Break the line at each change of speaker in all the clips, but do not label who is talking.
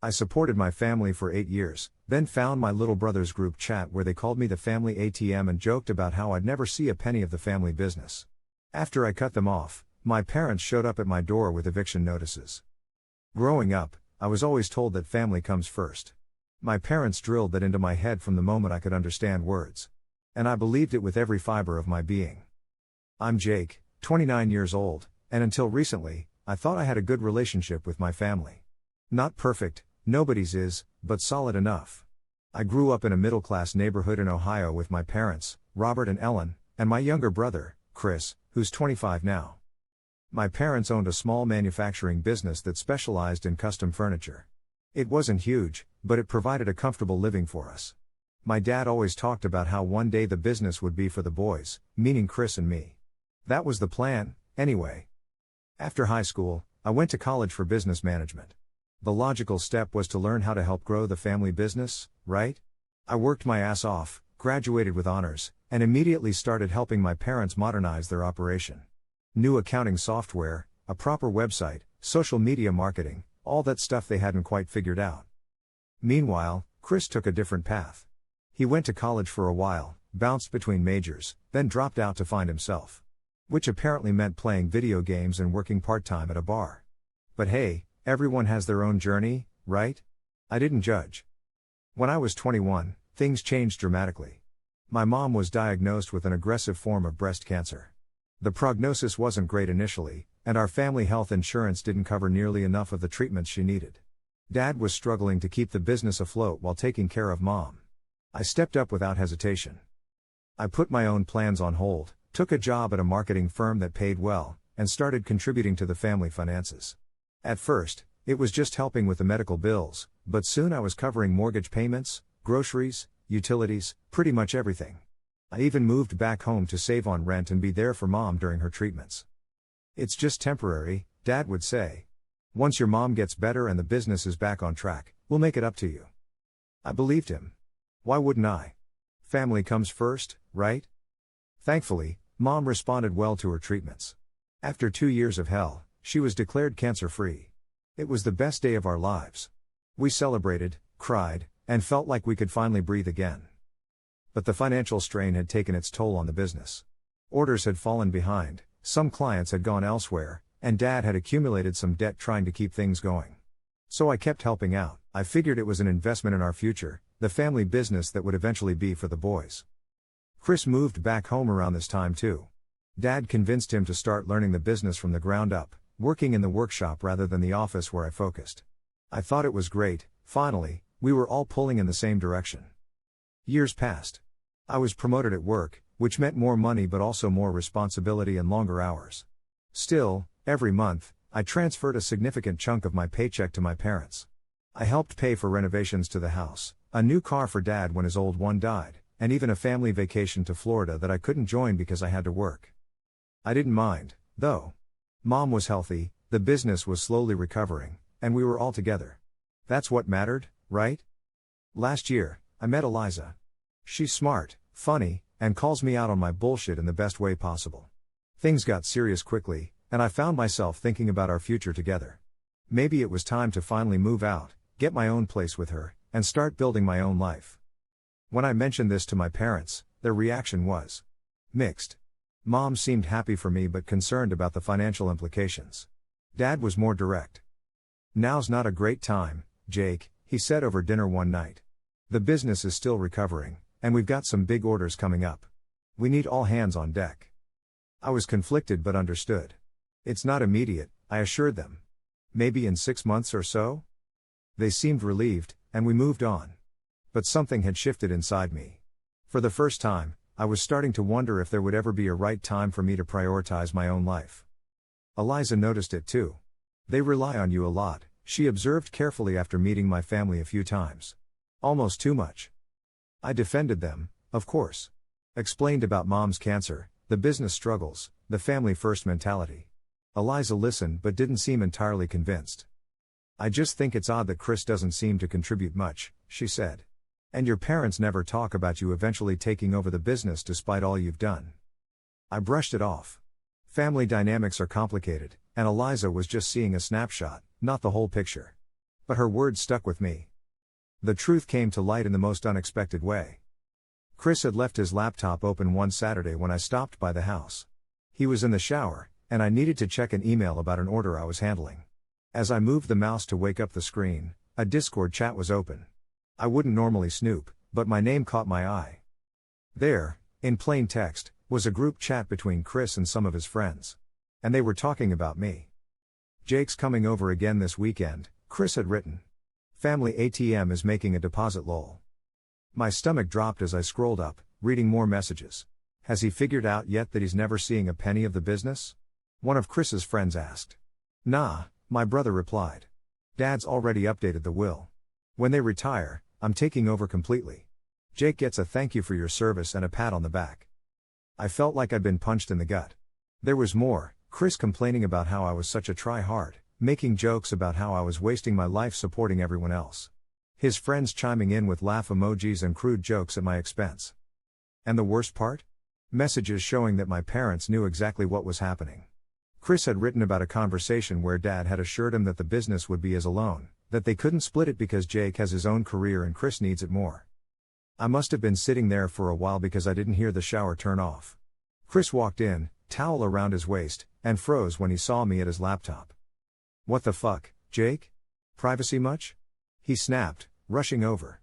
I supported my family for 8 years, then found my little brother's group chat where they called me the Family ATM and joked about how I'd never see a penny of the family business. After I cut them off, my parents showed up at my door with eviction notices. Growing up, I was always told that family comes first. My parents drilled that into my head from the moment I could understand words. And I believed it with every fiber of my being. I'm Jake, 29 years old, and until recently, I thought I had a good relationship with my family. Not perfect, nobody's is, but solid enough. I grew up in a middle-class neighborhood in Ohio with my parents, Robert and Ellen, and my younger brother, Chris, who's 25 now. My parents owned a small manufacturing business that specialized in custom furniture. It wasn't huge, but it provided a comfortable living for us. My dad always talked about how one day the business would be for the boys, meaning Chris and me. That was the plan, anyway. After high school, I went to college for business management. The logical step was to learn how to help grow the family business, right? I worked my ass off, graduated with honors, and immediately started helping my parents modernize their operation. New accounting software, a proper website, social media marketing, all that stuff they hadn't quite figured out. Meanwhile, Chris took a different path. He went to college for a while, bounced between majors, then dropped out to find himself. Which apparently meant playing video games and working part-time at a bar. But hey, everyone has their own journey, right? I didn't judge. When I was 21, things changed dramatically. My mom was diagnosed with an aggressive form of breast cancer. The prognosis wasn't great initially, and our family health insurance didn't cover nearly enough of the treatments she needed. Dad was struggling to keep the business afloat while taking care of Mom. I stepped up without hesitation. I put my own plans on hold, took a job at a marketing firm that paid well, and started contributing to the family finances. At first, it was just helping with the medical bills, but soon I was covering mortgage payments, groceries, utilities, pretty much everything. I even moved back home to save on rent and be there for Mom during her treatments. It's just temporary, Dad would say. Once your mom gets better and the business is back on track, we'll make it up to you. I believed him. Why wouldn't I? Family comes first, right? Thankfully, Mom responded well to her treatments. After 2 years of hell, she was declared cancer-free. It was the best day of our lives. We celebrated, cried, and felt like we could finally breathe again. But the financial strain had taken its toll on the business. Orders had fallen behind, some clients had gone elsewhere, and Dad had accumulated some debt trying to keep things going. So I kept helping out. I figured it was an investment in our future, the family business that would eventually be for the boys. Chris moved back home around this time too. Dad convinced him to start learning the business from the ground up, working in the workshop rather than the office where I focused. I thought it was great. Finally, we were all pulling in the same direction. Years passed. I was promoted at work, which meant more money but also more responsibility and longer hours. Still, every month, I transferred a significant chunk of my paycheck to my parents. I helped pay for renovations to the house, a new car for Dad when his old one died, and even a family vacation to Florida that I couldn't join because I had to work. I didn't mind, though. Mom was healthy, the business was slowly recovering, and we were all together. That's what mattered, right? Last year, I met Eliza. She's smart, funny, and calls me out on my bullshit in the best way possible. Things got serious quickly, and I found myself thinking about our future together. Maybe it was time to finally move out, get my own place with her, and start building my own life. When I mentioned this to my parents, their reaction was mixed. Mom seemed happy for me but concerned about the financial implications. Dad was more direct. Now's not a great time, Jake, he said over dinner one night. The business is still recovering, and we've got some big orders coming up. We need all hands on deck. I was conflicted but understood. It's not immediate, I assured them. Maybe in 6 months or so? They seemed relieved, and we moved on. But something had shifted inside me. For the first time, I was starting to wonder if there would ever be a right time for me to prioritize my own life. Eliza noticed it too. They rely on you a lot, she observed carefully after meeting my family a few times. Almost too much. I defended them, of course. Explained about Mom's cancer, the business struggles, the family-first mentality. Eliza listened but didn't seem entirely convinced. I just think it's odd that Chris doesn't seem to contribute much, she said. And your parents never talk about you eventually taking over the business despite all you've done. I brushed it off. Family dynamics are complicated, and Eliza was just seeing a snapshot, not the whole picture. But her words stuck with me. The truth came to light in the most unexpected way. Chris had left his laptop open one Saturday when I stopped by the house. He was in the shower, and I needed to check an email about an order I was handling. As I moved the mouse to wake up the screen, a Discord chat was open. I wouldn't normally snoop, but my name caught my eye. There, in plain text, was a group chat between Chris and some of his friends. And they were talking about me. "Jake's coming over again this weekend," Chris had written. "Family ATM is making a deposit lol." My stomach dropped as I scrolled up, reading more messages. "Has he figured out yet that he's never seeing a penny of the business?" one of Chris's friends asked. "Nah," my brother replied. "Dad's already updated the will. When they retire, I'm taking over completely. Jake gets a thank you for your service and a pat on the back." I felt like I'd been punched in the gut. There was more, Chris complaining about how I was such a try-hard, making jokes about how I was wasting my life supporting everyone else. His friends chiming in with laugh emojis and crude jokes at my expense. And the worst part? Messages showing that my parents knew exactly what was happening. Chris had written about a conversation where Dad had assured him that the business would be his alone, that they couldn't split it because Jake has his own career and Chris needs it more. I must have been sitting there for a while because I didn't hear the shower turn off. Chris walked in, towel around his waist, and froze when he saw me at his laptop. "What the fuck, Jake? Privacy much?" he snapped, rushing over.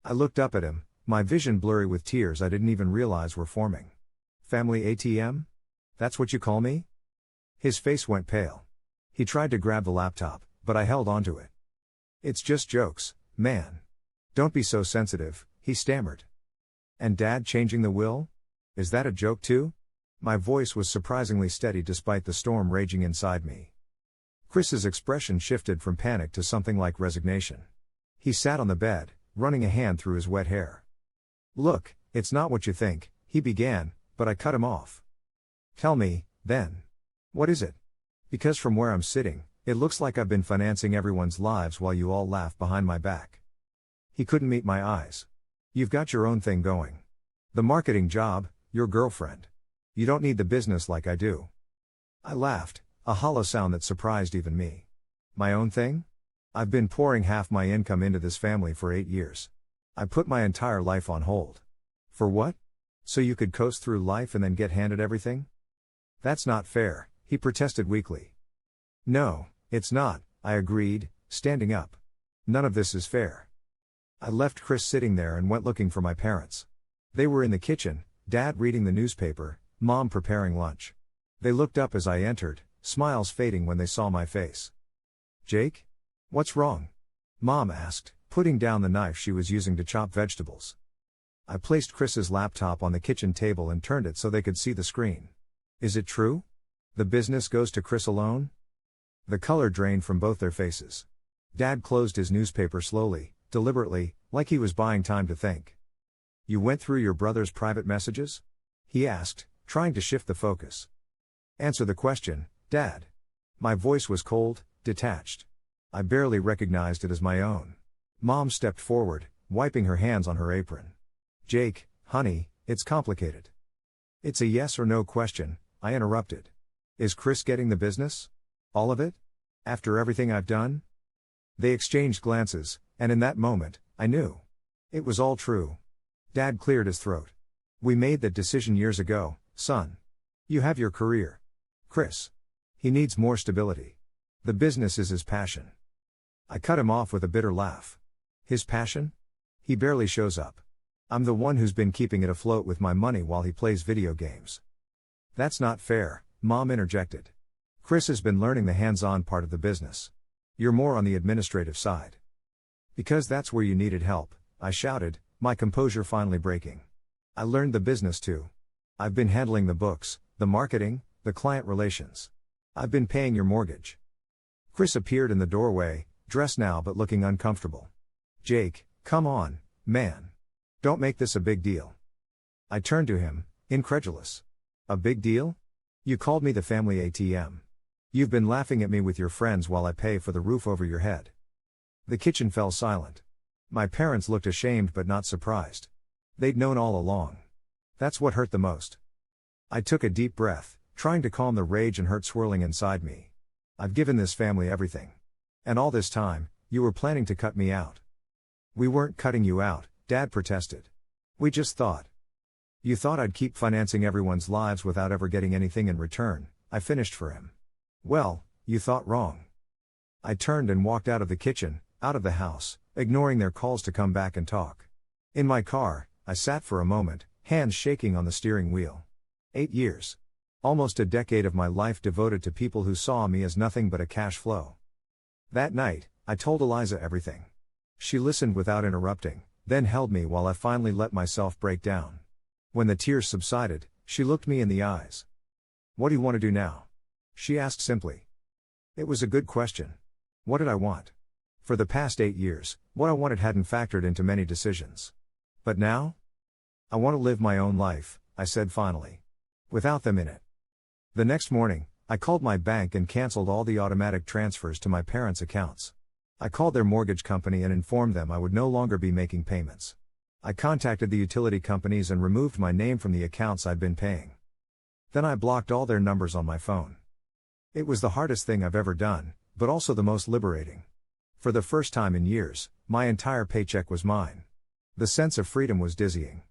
I looked up at him, my vision blurry with tears I didn't even realize were forming. "Family ATM? That's what you call me?" His face went pale. He tried to grab the laptop, but I held onto it. "It's just jokes, man. Don't be so sensitive," he stammered. "And Dad changing the will? Is that a joke too?" My voice was surprisingly steady despite the storm raging inside me. Chris's expression shifted from panic to something like resignation. He sat on the bed, running a hand through his wet hair. "Look, it's not what you think," he began, but I cut him off. "Tell me, then. What is it? Because from where I'm sitting, it looks like I've been financing everyone's lives while you all laugh behind my back." He couldn't meet my eyes. "You've got your own thing going. The marketing job, your girlfriend. You don't need the business like I do." I laughed, a hollow sound that surprised even me. "My own thing? I've been pouring half my income into this family for 8 years. I put my entire life on hold. For what? So you could coast through life and then get handed everything? That's not fair," he protested weakly. "No, it's not," I agreed, standing up. "None of this is fair." I left Chris sitting there and went looking for my parents. They were in the kitchen, Dad reading the newspaper, Mom preparing lunch. They looked up as I entered, smiles fading when they saw my face. "Jake? What's wrong?" Mom asked, putting down the knife she was using to chop vegetables. I placed Chris's laptop on the kitchen table and turned it so they could see the screen. "Is it true? The business goes to Chris alone?" The color drained from both their faces. Dad closed his newspaper slowly, deliberately, like he was buying time to think. "You went through your brother's private messages?" he asked, trying to shift the focus. "Answer the question, Dad." My voice was cold, detached. I barely recognized it as my own. Mom stepped forward, wiping her hands on her apron. "Jake, honey, it's complicated." "It's a yes or no question," I interrupted. "Is Chris getting the business? All of it? After everything I've done?" They exchanged glances, and in that moment, I knew. It was all true. Dad cleared his throat. "We made that decision years ago, son. You have your career. Chris. He needs more stability. The business is his passion." I cut him off with a bitter laugh. "His passion? He barely shows up. I'm the one who's been keeping it afloat with my money while he plays video games." "That's not fair," Mom interjected. "Chris has been learning the hands-on part of the business. You're more on the administrative side." "Because that's where you needed help," I shouted, my composure finally breaking. "I learned the business too. I've been handling the books, the marketing, the client relations. I've been paying your mortgage." Chris appeared in the doorway, dressed now but looking uncomfortable. "Jake, come on, man. Don't make this a big deal." I turned to him, incredulous. "A big deal? You called me the family ATM. You've been laughing at me with your friends while I pay for the roof over your head." The kitchen fell silent. My parents looked ashamed but not surprised. They'd known all along. That's what hurt the most. I took a deep breath, trying to calm the rage and hurt swirling inside me. I've given this family everything. And all this time, you were planning to cut me out. We weren't cutting you out, Dad protested. We just thought. You thought I'd keep financing everyone's lives without ever getting anything in return, I finished for him. Well, you thought wrong. I turned and walked out of the kitchen, out of the house, ignoring their calls to come back and talk. In my car, I sat for a moment, hands shaking on the steering wheel. 8 years. Almost a decade of my life devoted to people who saw me as nothing but a cash flow. That night, I told Eliza everything. She listened without interrupting, then held me while I finally let myself break down. When the tears subsided, she looked me in the eyes. What do you want to do now? She asked simply. It was a good question. What did I want? For the past 8 years, what I wanted hadn't factored into many decisions. But now? I want to live my own life, I said finally. Without them in it. The next morning, I called my bank and canceled all the automatic transfers to my parents' accounts. I called their mortgage company and informed them I would no longer be making payments. I contacted the utility companies and removed my name from the accounts I'd been paying. Then I blocked all their numbers on my phone. It was the hardest thing I've ever done, but also the most liberating. For the first time in years, my entire paycheck was mine. The sense of freedom was dizzying.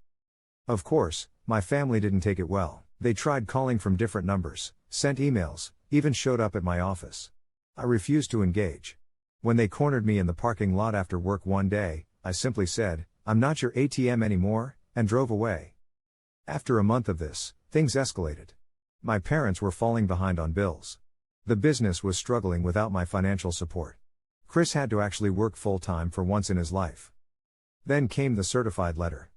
Of course, my family didn't take it well. They tried calling from different numbers, sent emails, even showed up at my office. I refused to engage. When they cornered me in the parking lot after work one day, I simply said, "I'm not your ATM anymore," and drove away. After a month of this, things escalated. My parents were falling behind on bills. The business was struggling without my financial support. Chris had to actually work full-time for once in his life. Then came the certified letter.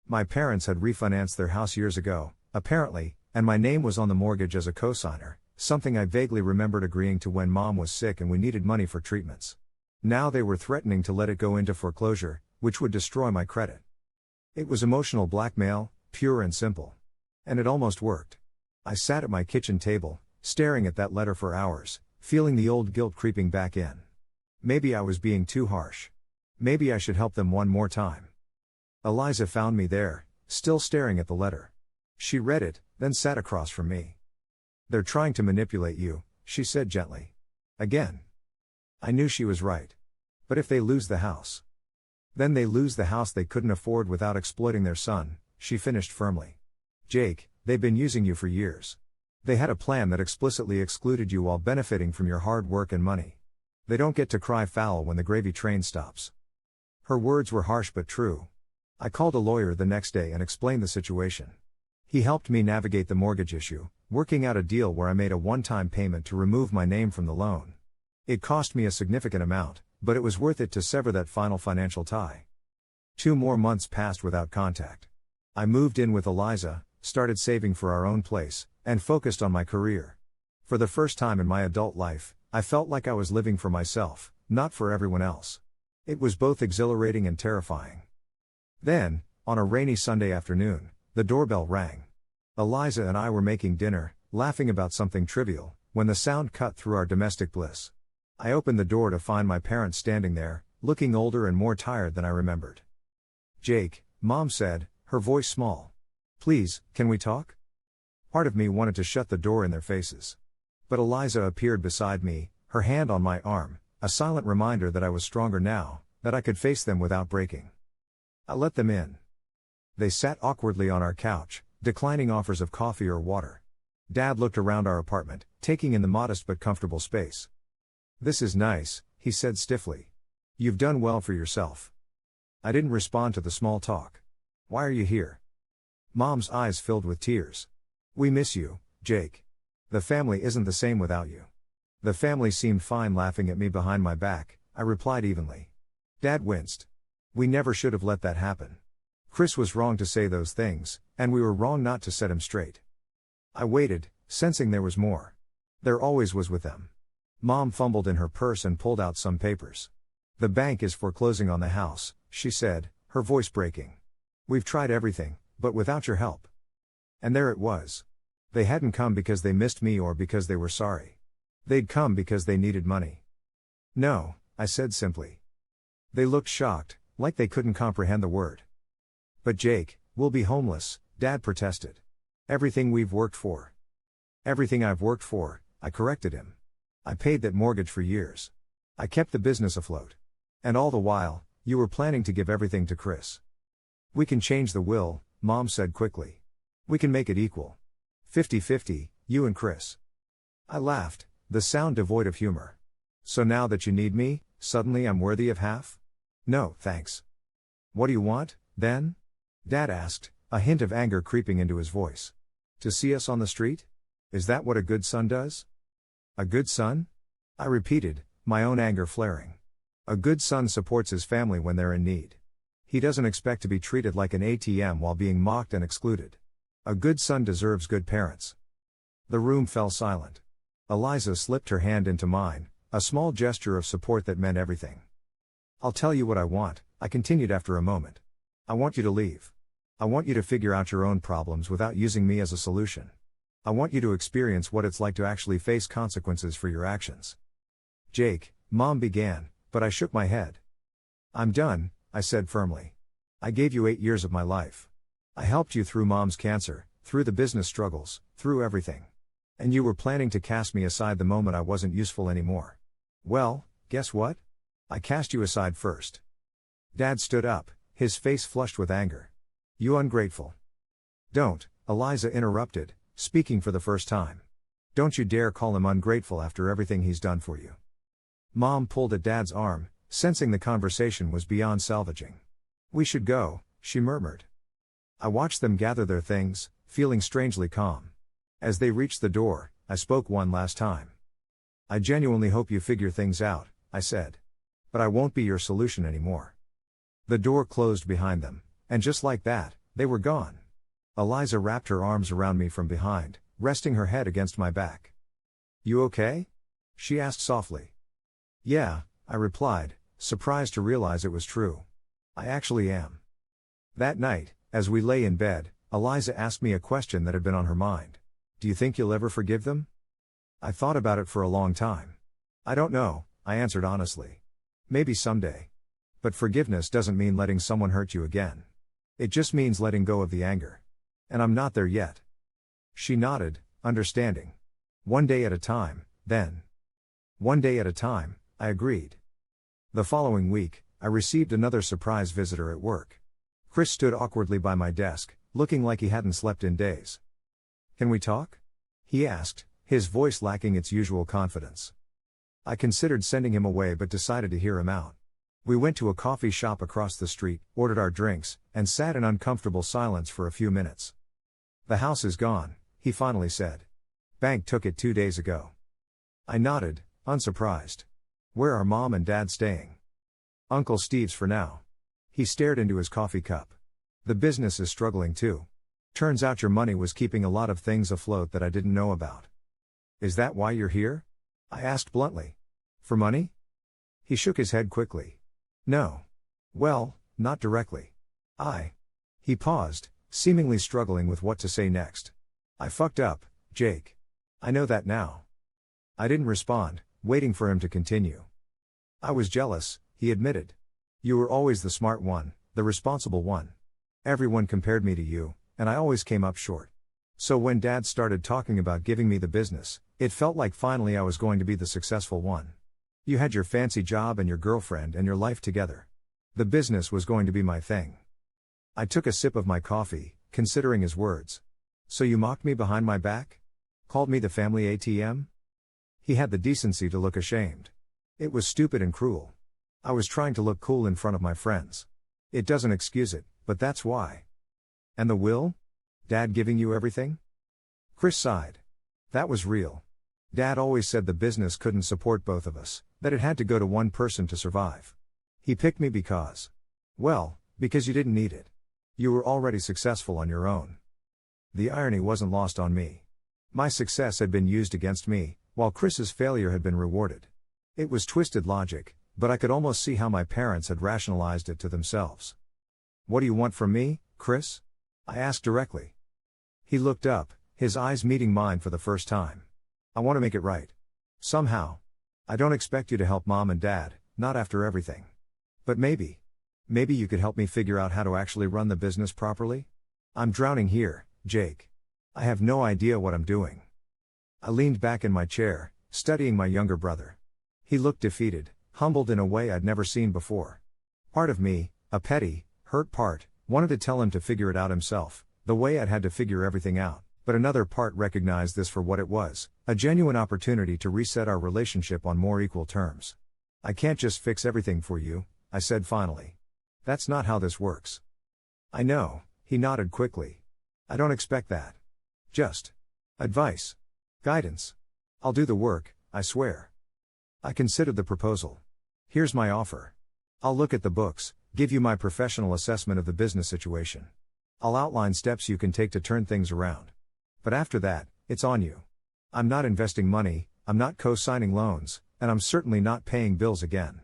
My parents had refinanced their house years ago, apparently, and my name was on the mortgage as a cosigner, something I vaguely remembered agreeing to when Mom was sick and we needed money for treatments. Now they were threatening to let it go into foreclosure, which would destroy my credit. It was emotional blackmail, pure and simple. And it almost worked. I sat at my kitchen table, staring at that letter for hours, feeling the old guilt creeping back in. Maybe I was being too harsh. Maybe I should help them one more time. Eliza found me there, still staring at the letter. She read it, then sat across from me. "They're trying to manipulate you," she said gently. Again. I knew she was right. But if they lose the house? Then they lose the house they couldn't afford without exploiting their son, she finished firmly. Jake, they've been using you for years. They had a plan that explicitly excluded you while benefiting from your hard work and money. They don't get to cry foul when the gravy train stops. Her words were harsh but true. I called a lawyer the next day and explained the situation. He helped me navigate the mortgage issue, working out a deal where I made a one-time payment to remove my name from the loan. It cost me a significant amount, but it was worth it to sever that final financial tie. 2 more months passed without contact. I moved in with Eliza, started saving for our own place, and focused on my career. For the first time in my adult life, I felt like I was living for myself, not for everyone else. It was both exhilarating and terrifying. Then, on a rainy Sunday afternoon, the doorbell rang. Eliza and I were making dinner, laughing about something trivial, when the sound cut through our domestic bliss. I opened the door to find my parents standing there, looking older and more tired than I remembered. "Jake," Mom said, her voice small. "Please, can we talk?" Part of me wanted to shut the door in their faces. But Eliza appeared beside me, her hand on my arm, a silent reminder that I was stronger now, that I could face them without breaking. I let them in. They sat awkwardly on our couch, declining offers of coffee or water. Dad looked around our apartment, taking in the modest but comfortable space. "This is nice," he said stiffly. "You've done well for yourself." I didn't respond to the small talk. "Why are you here?" Mom's eyes filled with tears. "We miss you, Jake. The family isn't the same without you." "The family seemed fine," laughing at me behind my back, I replied evenly. Dad winced. "We never should have let that happen. Chris was wrong to say those things, and we were wrong not to set him straight." I waited, sensing there was more. There always was with them. Mom fumbled in her purse and pulled out some papers. "The bank is foreclosing on the house," she said, her voice breaking. "We've tried everything, but without your help." And there it was. They hadn't come because they missed me or because they were sorry. They'd come because they needed money. "No," I said simply. They looked shocked, like they couldn't comprehend the word. "But Jake, we'll be homeless," Dad protested. "Everything we've worked for." "Everything I've worked for," I corrected him. "I paid that mortgage for years. I kept the business afloat. And all the while, you were planning to give everything to Chris. We can change the will, Mom said quickly. We can make it equal. 50-50, you and Chris. I laughed, the sound devoid of humor. So now that you need me, suddenly I'm worthy of half? No, thanks. What do you want, then? Dad asked, a hint of anger creeping into his voice. To see us on the street? Is that what a good son does? A good son? I repeated, my own anger flaring. A good son supports his family when they're in need. He doesn't expect to be treated like an ATM while being mocked and excluded. A good son deserves good parents. The room fell silent. Eliza slipped her hand into mine, a small gesture of support that meant everything. I'll tell you what I want, I continued after a moment. I want you to leave. I want you to figure out your own problems without using me as a solution. I want you to experience what it's like to actually face consequences for your actions. Jake, Mom began, but I shook my head. I'm done, I said firmly. I gave you 8 years of my life. I helped you through Mom's cancer, through the business struggles, through everything. And you were planning to cast me aside the moment I wasn't useful anymore. Well, guess what? I cast you aside first. Dad stood up, his face flushed with anger. You ungrateful. Don't, Eliza interrupted, speaking for the first time. Don't you dare call him ungrateful after everything he's done for you. Mom pulled at Dad's arm, sensing the conversation was beyond salvaging. We should go, she murmured. I watched them gather their things, feeling strangely calm. As they reached the door, I spoke one last time. I genuinely hope you figure things out, I said. But I won't be your solution anymore. The door closed behind them, and just like that, they were gone. Eliza wrapped her arms around me from behind, resting her head against my back. You okay? She asked softly. Yeah, I replied, surprised to realize it was true. I actually am. That night, as we lay in bed, Eliza asked me a question that had been on her mind. Do you think you'll ever forgive them? I thought about it for a long time. I don't know, I answered honestly. Maybe someday. But forgiveness doesn't mean letting someone hurt you again. It just means letting go of the anger. And I'm not there yet. She nodded, understanding. One day at a time, then. One day at a time, I agreed. The following week, I received another surprise visitor at work. Chris stood awkwardly by my desk, looking like he hadn't slept in days. Can we talk? He asked, his voice lacking its usual confidence. I considered sending him away but decided to hear him out. We went to a coffee shop across the street, ordered our drinks, and sat in uncomfortable silence for a few minutes. The house is gone, he finally said. Bank took it 2 days ago. I nodded, unsurprised. Where are Mom and Dad staying? Uncle Steve's for now. He stared into his coffee cup. The business is struggling too. Turns out your money was keeping a lot of things afloat that I didn't know about. Is that why you're here? I asked bluntly. For money? He shook his head quickly. No. Well, not directly. He paused, seemingly struggling with what to say next. I fucked up, Jake. I know that now. I didn't respond, waiting for him to continue. I was jealous, he admitted. You were always the smart one, the responsible one. Everyone compared me to you, and I always came up short. So when Dad started talking about giving me the business, it felt like finally I was going to be the successful one. You had your fancy job and your girlfriend and your life together. The business was going to be my thing. I took a sip of my coffee, considering his words. So you mocked me behind my back? Called me the family ATM? He had the decency to look ashamed. It was stupid and cruel. I was trying to look cool in front of my friends. It doesn't excuse it, but that's why. And the will? Dad giving you everything? Chris sighed. That was real. Dad always said the business couldn't support both of us, that it had to go to one person to survive. He picked me because you didn't need it. You were already successful on your own. The irony wasn't lost on me. My success had been used against me, while Chris's failure had been rewarded. It was twisted logic, but I could almost see how my parents had rationalized it to themselves. What do you want from me, Chris? I asked directly. He looked up, his eyes meeting mine for the first time. I want to make it right. Somehow. I don't expect you to help Mom and Dad, not after everything. But maybe you could help me figure out how to actually run the business properly? I'm drowning here, Jake. I have no idea what I'm doing. I leaned back in my chair, studying my younger brother. He looked defeated, humbled in a way I'd never seen before. Part of me, a petty, hurt part, wanted to tell him to figure it out himself, the way I'd had to figure everything out, but another part recognized this for what it was, a genuine opportunity to reset our relationship on more equal terms. "I can't just fix everything for you," I said finally. "That's not how this works." "I know," he nodded quickly. "I don't expect that. Just advice. Guidance. I'll do the work, I swear." I considered the proposal. "Here's my offer. I'll look at the books, give you my professional assessment of the business situation. I'll outline steps you can take to turn things around. But after that, it's on you. I'm not investing money, I'm not co-signing loans, and I'm certainly not paying bills again."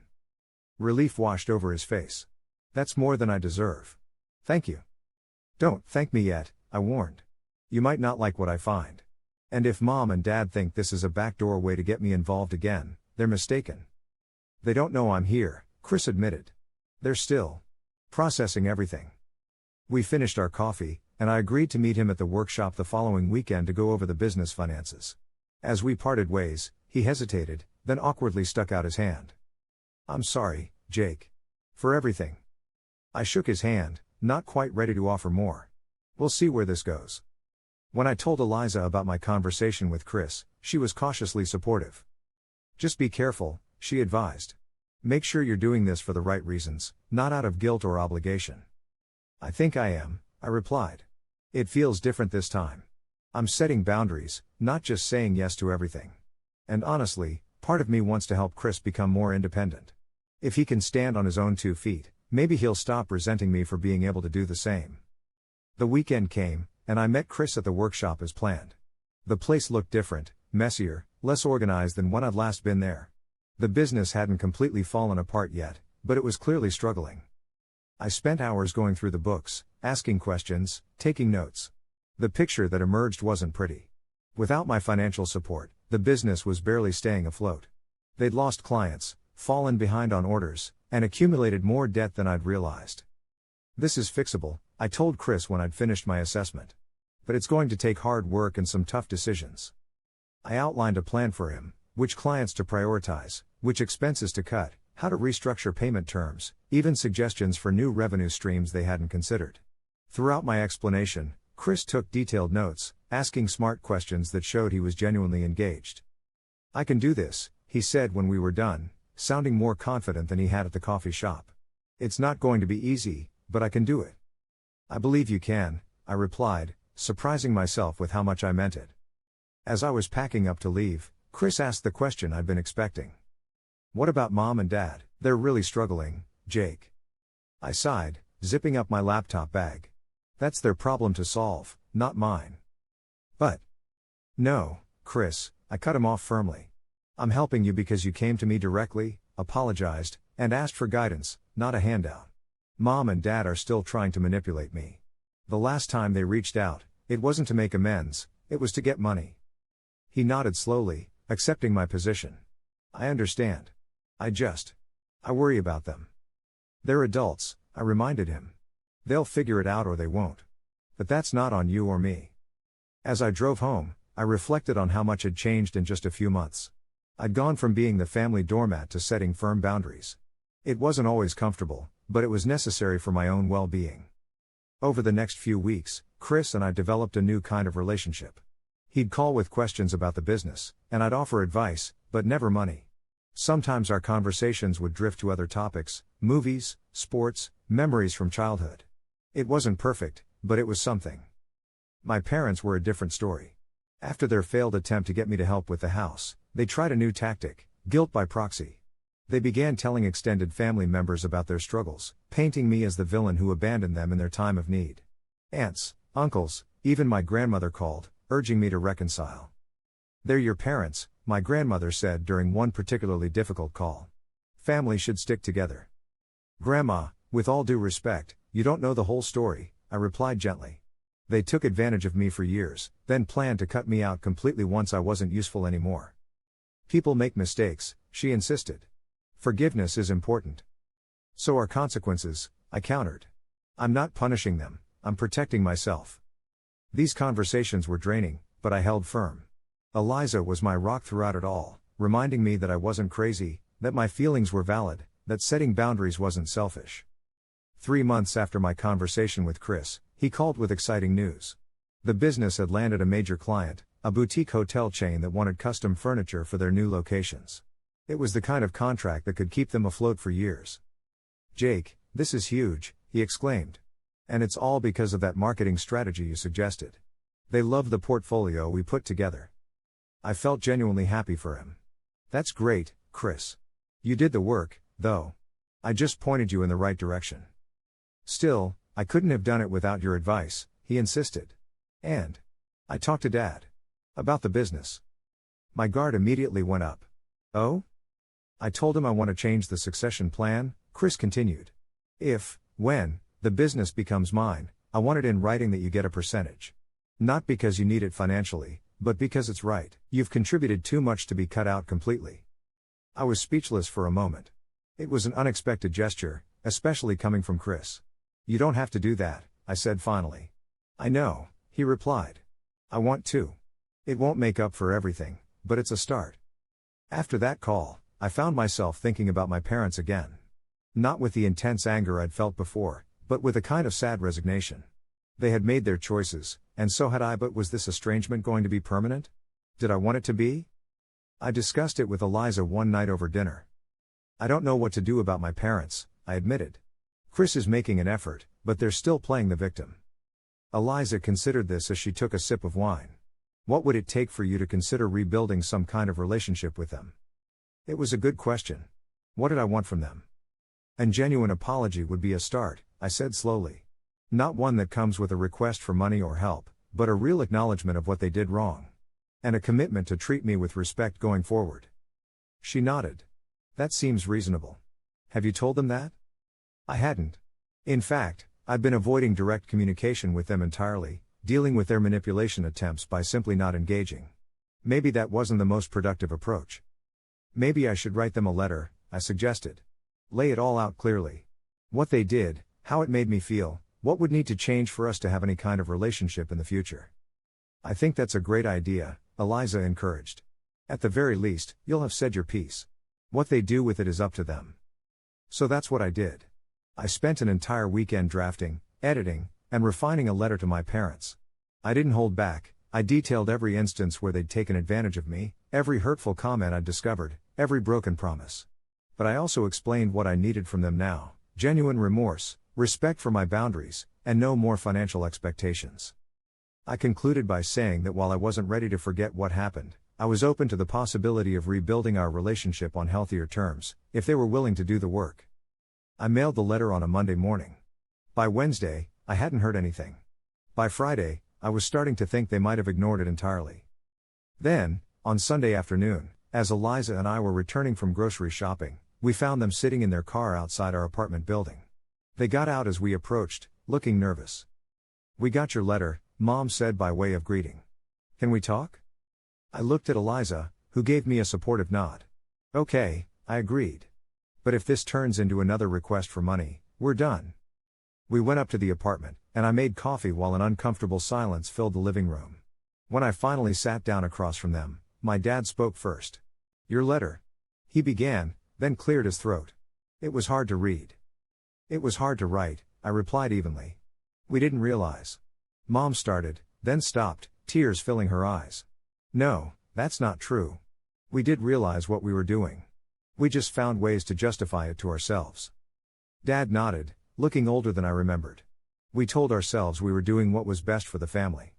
Relief washed over his face. "That's more than I deserve. Thank you." "Don't thank me yet," I warned. "You might not like what I find. And if Mom and Dad think this is a backdoor way to get me involved again, they're mistaken. They don't know I'm here," Chris admitted. "They're still processing everything." We finished our coffee, and I agreed to meet him at the workshop the following weekend to go over the business finances. As we parted ways, he hesitated, then awkwardly stuck out his hand. "I'm sorry, Jake. For everything." I shook his hand, not quite ready to offer more. "We'll see where this goes." When I told Eliza about my conversation with Chris, she was cautiously supportive. "Just be careful," she advised. "Make sure you're doing this for the right reasons, not out of guilt or obligation." "I think I am," I replied. "It feels different this time. I'm setting boundaries, not just saying yes to everything. And honestly, part of me wants to help Chris become more independent. If he can stand on his own 2 feet, maybe he'll stop resenting me for being able to do the same." The weekend came, and I met Chris at the workshop as planned. The place looked different, messier, less organized than when I'd last been there. The business hadn't completely fallen apart yet, but it was clearly struggling. I spent hours going through the books, asking questions, taking notes. The picture that emerged wasn't pretty. Without my financial support, the business was barely staying afloat. They'd lost clients, fallen behind on orders, and accumulated more debt than I'd realized. "This is fixable," I told Chris when I'd finished my assessment. "But it's going to take hard work and some tough decisions." I outlined a plan for him, which clients to prioritize, which expenses to cut, how to restructure payment terms, even suggestions for new revenue streams they hadn't considered. Throughout my explanation, Chris took detailed notes, asking smart questions that showed he was genuinely engaged. "I can do this," he said when we were done, sounding more confident than he had at the coffee shop. "It's not going to be easy, but I can do it." "I believe you can," I replied, surprising myself with how much I meant it. As I was packing up to leave, Chris asked the question I'd been expecting. "What about Mom and Dad? They're really struggling, Jake." I sighed, zipping up my laptop bag. "That's their problem to solve, not mine." "But..." "No, Chris," I cut him off firmly. "I'm helping you because you came to me directly, apologized, and asked for guidance, not a handout. Mom and Dad are still trying to manipulate me. The last time they reached out, it wasn't to make amends, it was to get money." He nodded slowly, accepting my position. "I understand. I worry about them." "They're adults," I reminded him. "They'll figure it out or they won't. But that's not on you or me." As I drove home, I reflected on how much had changed in just a few months. I'd gone from being the family doormat to setting firm boundaries. It wasn't always comfortable, but it was necessary for my own well-being. Over the next few weeks, Chris and I developed a new kind of relationship. He'd call with questions about the business, and I'd offer advice, but never money. Sometimes our conversations would drift to other topics, movies, sports, memories from childhood. It wasn't perfect, but it was something. My parents were a different story. After their failed attempt to get me to help with the house, they tried a new tactic, guilt by proxy. They began telling extended family members about their struggles, painting me as the villain who abandoned them in their time of need. Aunts, uncles, even my grandmother called, urging me to reconcile. "They're your parents," my grandmother said during one particularly difficult call. "Family should stick together." "Grandma, with all due respect, you don't know the whole story," I replied gently. "They took advantage of me for years, then planned to cut me out completely once I wasn't useful anymore." "People make mistakes," she insisted. "Forgiveness is important." "So are consequences," I countered. "I'm not punishing them, I'm protecting myself." These conversations were draining, but I held firm. Eliza was my rock throughout it all, reminding me that I wasn't crazy, that my feelings were valid, that setting boundaries wasn't selfish. 3 months after my conversation with Chris, he called with exciting news. The business had landed a major client, a boutique hotel chain that wanted custom furniture for their new locations. It was the kind of contract that could keep them afloat for years. "Jake, this is huge," he exclaimed. "And it's all because of that marketing strategy you suggested. They love the portfolio we put together." I felt genuinely happy for him. "That's great, Chris. You did the work, though. I just pointed you in the right direction." "Still, I couldn't have done it without your advice," he insisted. "And I talked to Dad about the business." My guard immediately went up. "Oh?" "I told him I want to change the succession plan," Chris continued. When the business becomes mine, I want it in writing that you get a percentage. Not because you need it financially, but because it's right. You've contributed too much to be cut out completely." I was speechless for a moment. It was an unexpected gesture, especially coming from Chris. "You don't have to do that," I said finally. "I know," he replied. "I want to. It won't make up for everything, but it's a start." After that call, I found myself thinking about my parents again. Not with the intense anger I'd felt before, but with a kind of sad resignation. They had made their choices, and so had I, but was this estrangement going to be permanent? Did I want it to be? I discussed it with Eliza one night over dinner. "I don't know what to do about my parents," I admitted. "Chris is making an effort, but they're still playing the victim." Eliza considered this as she took a sip of wine. "What would it take for you to consider rebuilding some kind of relationship with them?" It was a good question. What did I want from them? "A genuine apology would be a start," I said slowly. "Not one that comes with a request for money or help, but a real acknowledgement of what they did wrong. And a commitment to treat me with respect going forward." She nodded. "That seems reasonable. Have you told them that?" I hadn't. In fact, I'd been avoiding direct communication with them entirely, dealing with their manipulation attempts by simply not engaging. Maybe that wasn't the most productive approach. "Maybe I should write them a letter," I suggested. "Lay it all out clearly. What they did, how it made me feel, what would need to change for us to have any kind of relationship in the future." "I think that's a great idea," Eliza encouraged. "At the very least, you'll have said your piece. What they do with it is up to them." So that's what I did. I spent an entire weekend drafting, editing, and refining a letter to my parents. I didn't hold back. I detailed every instance where they'd taken advantage of me, every hurtful comment I'd discovered, every broken promise. But I also explained what I needed from them now: genuine remorse, respect for my boundaries, and no more financial expectations. I concluded by saying that while I wasn't ready to forget what happened, I was open to the possibility of rebuilding our relationship on healthier terms, if they were willing to do the work. I mailed the letter on a Monday morning. By Wednesday, I hadn't heard anything. By Friday, I was starting to think they might have ignored it entirely. Then, on Sunday afternoon, as Eliza and I were returning from grocery shopping, we found them sitting in their car outside our apartment building. They got out as we approached, looking nervous. "We got your letter," Mom said by way of greeting. "Can we talk?" I looked at Eliza, who gave me a supportive nod. "Okay," I agreed. "But if this turns into another request for money, we're done." We went up to the apartment, and I made coffee while an uncomfortable silence filled the living room. When I finally sat down across from them, my dad spoke first. "Your letter," he began, then cleared his throat. "It was hard to read." "It was hard to write," I replied evenly. "We didn't realize." Mom started, then stopped, tears filling her eyes. "No, that's not true. We did realize what we were doing. We just found ways to justify it to ourselves." Dad nodded, looking older than I remembered. "We told ourselves we were doing what was best for the family.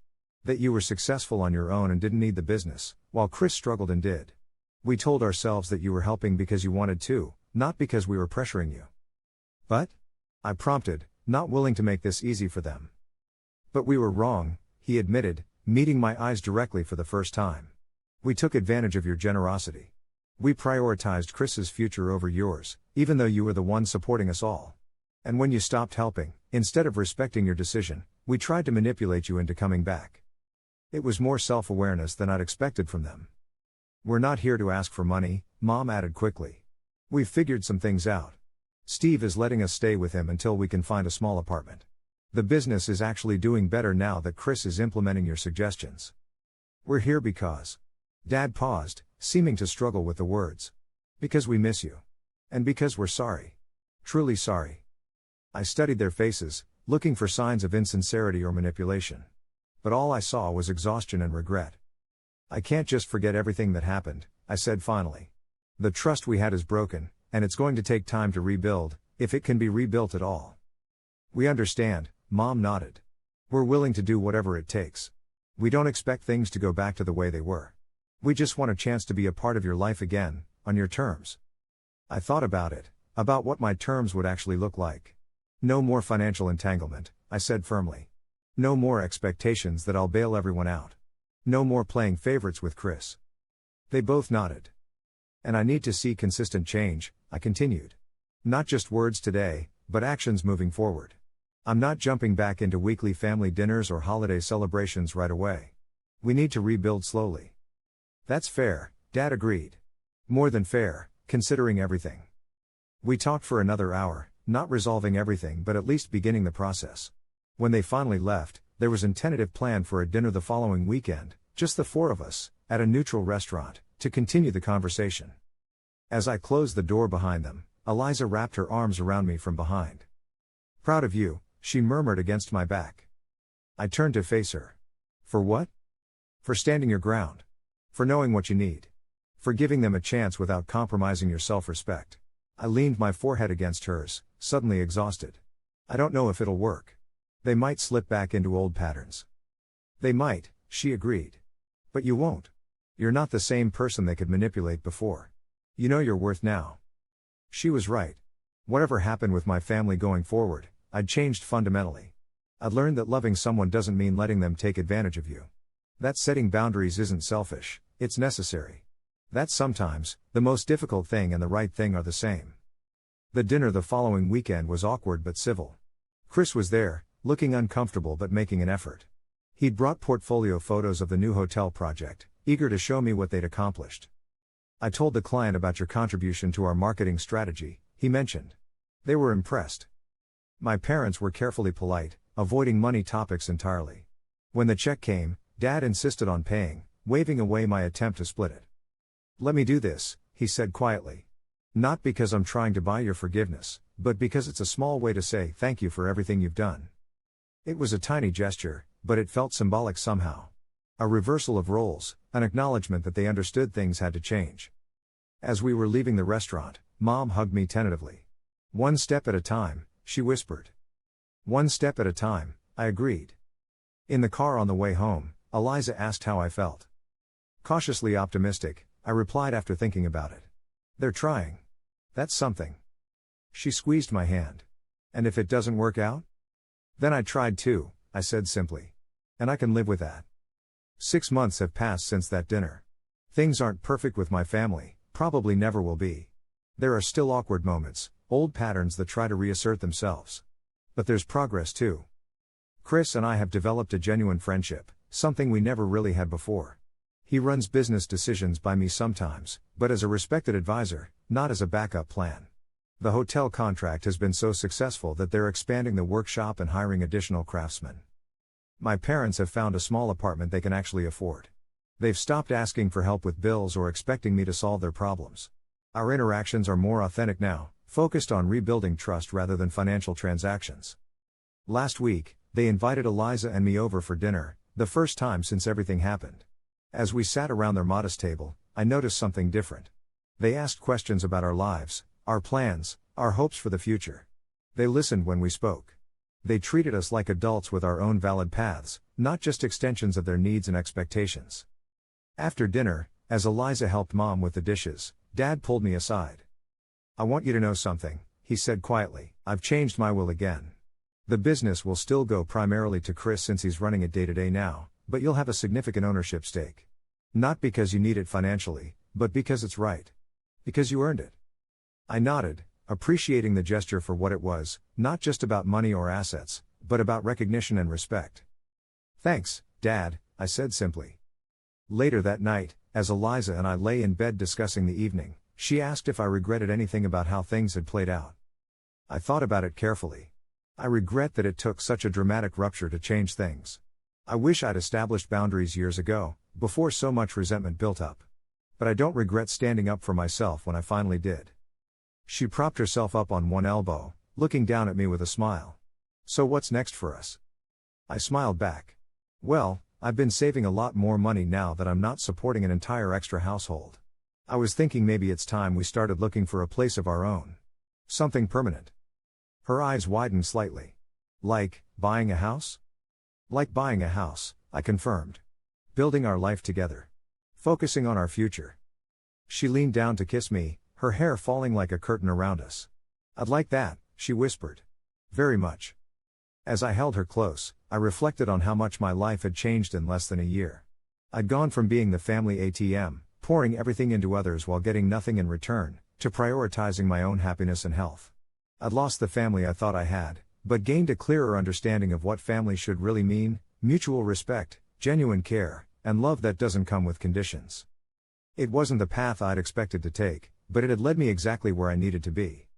That you were successful on your own and didn't need the business, while Chris struggled and did. We told ourselves that you were helping because you wanted to, not because we were pressuring you." "But?" I prompted, not willing to make this easy for them. "But we were wrong," he admitted, meeting my eyes directly for the first time. "We took advantage of your generosity. We prioritized Chris's future over yours, even though you were the one supporting us all. And when you stopped helping, instead of respecting your decision, we tried to manipulate you into coming back." It was more self-awareness than I'd expected from them. "We're not here to ask for money," Mom added quickly. "We've figured some things out. Steve is letting us stay with him until we can find a small apartment. The business is actually doing better now that Chris is implementing your suggestions. We're here because..." Dad paused, seeming to struggle with the words. Because we miss you. And because we're sorry. Truly sorry. I studied their faces, looking for signs of insincerity or manipulation. But all I saw was exhaustion and regret. I can't just forget everything that happened, I said finally. The trust we had is broken, and it's going to take time to rebuild, if it can be rebuilt at all. We understand, Mom nodded. We're willing to do whatever it takes. We don't expect things to go back to the way they were. We just want a chance to be a part of your life again, on your terms. I thought about it, about what my terms would actually look like. No more financial entanglement, I said firmly. No more expectations that I'll bail everyone out. No more playing favorites with Chris. They both nodded. And I need to see consistent change, I continued. Not just words today, but actions moving forward. I'm not jumping back into weekly family dinners or holiday celebrations right away. We need to rebuild slowly. That's fair, Dad agreed. More than fair, considering everything. We talked for another hour, not resolving everything but at least beginning the process. When they finally left, there was a tentative plan for a dinner the following weekend, just the four of us, at a neutral restaurant, to continue the conversation. As I closed the door behind them, Eliza wrapped her arms around me from behind. Proud of you, she murmured against my back. I turned to face her. For what? For standing your ground. For knowing what you need. For giving them a chance without compromising your self-respect. I leaned my forehead against hers, suddenly exhausted. I don't know if it'll work. They might slip back into old patterns. They might, she agreed. But you won't. You're not the same person they could manipulate before. You know your worth now. She was right. Whatever happened with my family going forward, I'd changed fundamentally. I'd learned that loving someone doesn't mean letting them take advantage of you. That setting boundaries isn't selfish, it's necessary. That sometimes, the most difficult thing and the right thing are the same. The dinner the following weekend was awkward but civil. Chris was there, looking uncomfortable but making an effort. He'd brought portfolio photos of the new hotel project, eager to show me what they'd accomplished. I told the client about your contribution to our marketing strategy, he mentioned. They were impressed. My parents were carefully polite, avoiding money topics entirely. When the check came, Dad insisted on paying, waving away my attempt to split it. Let me do this, he said quietly. Not because I'm trying to buy your forgiveness, but because it's a small way to say thank you for everything you've done. It was a tiny gesture, but it felt symbolic somehow. A reversal of roles, an acknowledgement that they understood things had to change. As we were leaving the restaurant, Mom hugged me tentatively. One step at a time, she whispered. One step at a time, I agreed. In the car on the way home, Eliza asked how I felt. Cautiously optimistic, I replied after thinking about it. They're trying. That's something. She squeezed my hand. And if it doesn't work out? Then I tried too, I said simply. And I can live with that. 6 months have passed since that dinner. Things aren't perfect with my family, probably never will be. There are still awkward moments, old patterns that try to reassert themselves. But there's progress too. Chris and I have developed a genuine friendship, something we never really had before. He runs business decisions by me sometimes, but as a respected advisor, not as a backup plan. The hotel contract has been so successful that they're expanding the workshop and hiring additional craftsmen. My parents have found a small apartment they can actually afford. They've stopped asking for help with bills or expecting me to solve their problems. Our interactions are more authentic now, focused on rebuilding trust rather than financial transactions. Last week, they invited Eliza and me over for dinner, the first time since everything happened. As we sat around their modest table, I noticed something different. They asked questions about our lives, our plans, our hopes for the future. They listened when we spoke. They treated us like adults with our own valid paths, not just extensions of their needs and expectations. After dinner, as Eliza helped Mom with the dishes, Dad pulled me aside. I want you to know something, he said quietly. I've changed my will again. The business will still go primarily to Chris since he's running it day to day now, but you'll have a significant ownership stake. Not because you need it financially, but because it's right. Because you earned it. I nodded, appreciating the gesture for what it was, not just about money or assets, but about recognition and respect. Thanks, Dad, I said simply. Later that night, as Eliza and I lay in bed discussing the evening, she asked if I regretted anything about how things had played out. I thought about it carefully. I regret that it took such a dramatic rupture to change things. I wish I'd established boundaries years ago, before so much resentment built up. But I don't regret standing up for myself when I finally did. She propped herself up on one elbow, looking down at me with a smile. So what's next for us? I smiled back. Well, I've been saving a lot more money now that I'm not supporting an entire extra household. I was thinking maybe it's time we started looking for a place of our own. Something permanent. Her eyes widened slightly. Like, buying a house? Like buying a house, I confirmed. Building our life together. Focusing on our future. She leaned down to kiss me, her hair falling like a curtain around us. I'd like that, she whispered. Very much. As I held her close, I reflected on how much my life had changed in less than a year. I'd gone from being the family ATM, pouring everything into others while getting nothing in return, to prioritizing my own happiness and health. I'd lost the family I thought I had, but gained a clearer understanding of what family should really mean: mutual respect, genuine care, and love that doesn't come with conditions. It wasn't the path I'd expected to take, but it had led me exactly where I needed to be.